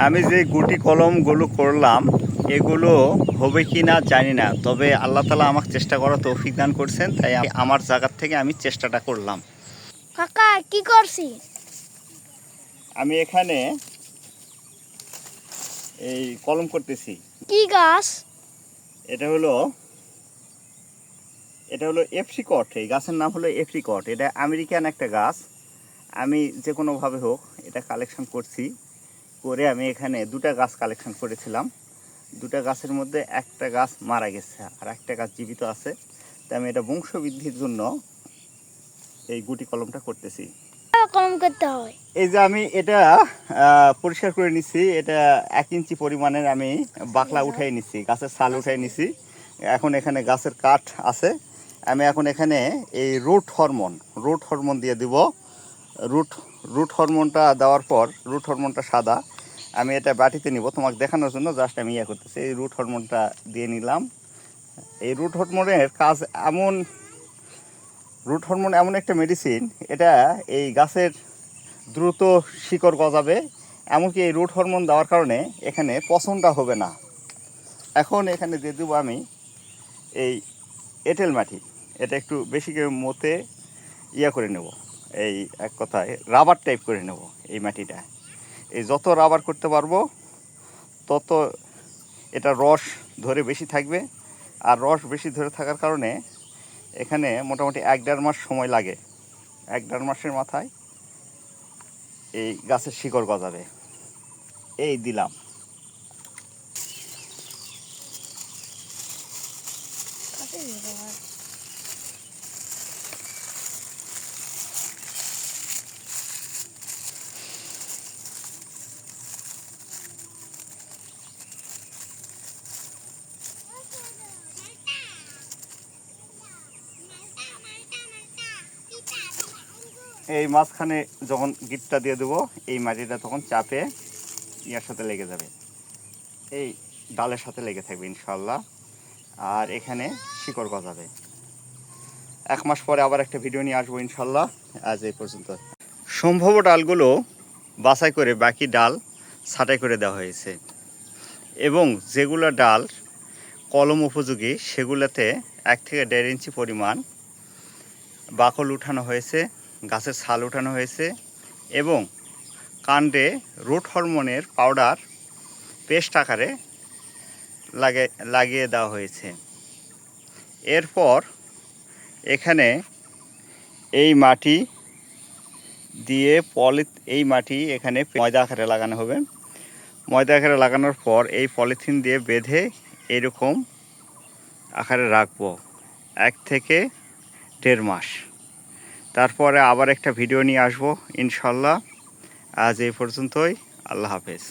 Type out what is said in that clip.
আমি যে গুটি কলমগুলো করলাম এগুলো হবে কি না জানি না, তবে আল্লাহ তালা আমাকে চেষ্টা করার তৌফিক দান করছেন, তাই আমার জায়গার থেকে আমি চেষ্টাটা করলাম। কাকা কি করছি? আমি এখানে এই কলম করতেছি। কি গাছ? এটা হলো এপ্রিকট। এই গাছের নাম হলো এপ্রিকট। এটা আমেরিকান একটা গাছ। আমি যে কোনোভাবে হোক এটা কালেকশন করছি, করে আমি এখানে দুটা গাছ কালেকশন করেছিলাম। দুটা গাছের মধ্যে একটা গাছ মারা গেছে আর একটা গাছ জীবিত আছে, তাই আমি এটা বংশবৃদ্ধির জন্য এই গুটি কলমটা করতেছি। কলম করতে হয়। এই যে আমি এটা পরিষ্কার করে নিচ্ছি, এটা 1 ইঞ্চি পরিমাণের আমি বাকলা উঠাই নিচ্ছি, গাছের ছাল উঠাই নিচ্ছি। এখন এখানে গাছের কাঠ আছে, আমি এখন এখানে এই রুট হরমোন দিয়ে দিব। রুট হরমোনটা দেওয়ার পর, রুট হরমোনটা সাদা, আমি এটা বাটিতে নিব তোমাকে দেখানোর জন্য, জাস্ট আমি করতেছি। এই রুট হরমোনটা দিয়ে নিলাম। এই রুট হরমোনের কাজ এমন, রুট হরমোন এমন একটা মেডিসিন, এটা এই গাছের দ্রুত শিকড় গজাবে, এমনকি এই রুট হরমোন দেওয়ার কারণে এখানে পচনটা হবে না। এখন এখানে দিয়ে দেবো আমি এই এঁটেল মাটি। এটা একটু বেশি করে মতে করে নেব, এই এক কথায় রাবার টাইপ করে নেব এই মাটিটা। এই যত রাবার করতে পারবো তত এটা রস ধরে বেশি থাকবে, আর রস বেশি ধরে থাকার কারণে এখানে মোটামুটি 1-1.5 মাস সময় লাগে। 1-1.5 মাসের মাথায় এই গাছের শিকড় গজাবে। এই দিলাম। এই মাঝখানে যখন গিটটা দিয়ে দেবো, এই মাটিটা তখন চাপে ইয়ার সাথে লেগে যাবে, এই ডালের সাথে লেগে থাকবে ইনশাল্লাহ, আর এখানে শিকড় গজাবে। 1 মাস পরে আবার একটা ভিডিও নিয়ে আসবো ইনশাল্লাহ। আজ এই পর্যন্ত। সম্ভাব্য ডালগুলো বাছাই করে বাকি ডাল ছাঁটাই করে দেওয়া হয়েছে, এবং যেগুলো ডাল কলম উপযোগী সেগুলোতে 1 থেকে 1.5 ইঞ্চি পরিমাণ বাকল উঠানো হয়েছে, গাছের ছাল উঠানো হয়েছে, এবং কাণ্ডে রুট হরমোনের পাউডার পেস্ট আকারে লাগিয়ে দেওয়া হয়েছে। এরপর এখানে এই মাটি দিয়ে এই মাটি এখানে ময়দা আকারে লাগানো হবে। ময়দা আকারে লাগানোর পর এই পলিথিন দিয়ে বেঁধে এরকম আকারে রাখবো 1 থেকে 1.5 মাস। তারপরে আবার একটা ভিডিও নিয়ে আসবো ইনশাল্লাহ। আজ এই পর্যন্তই। আল্লাহ হাফেজ।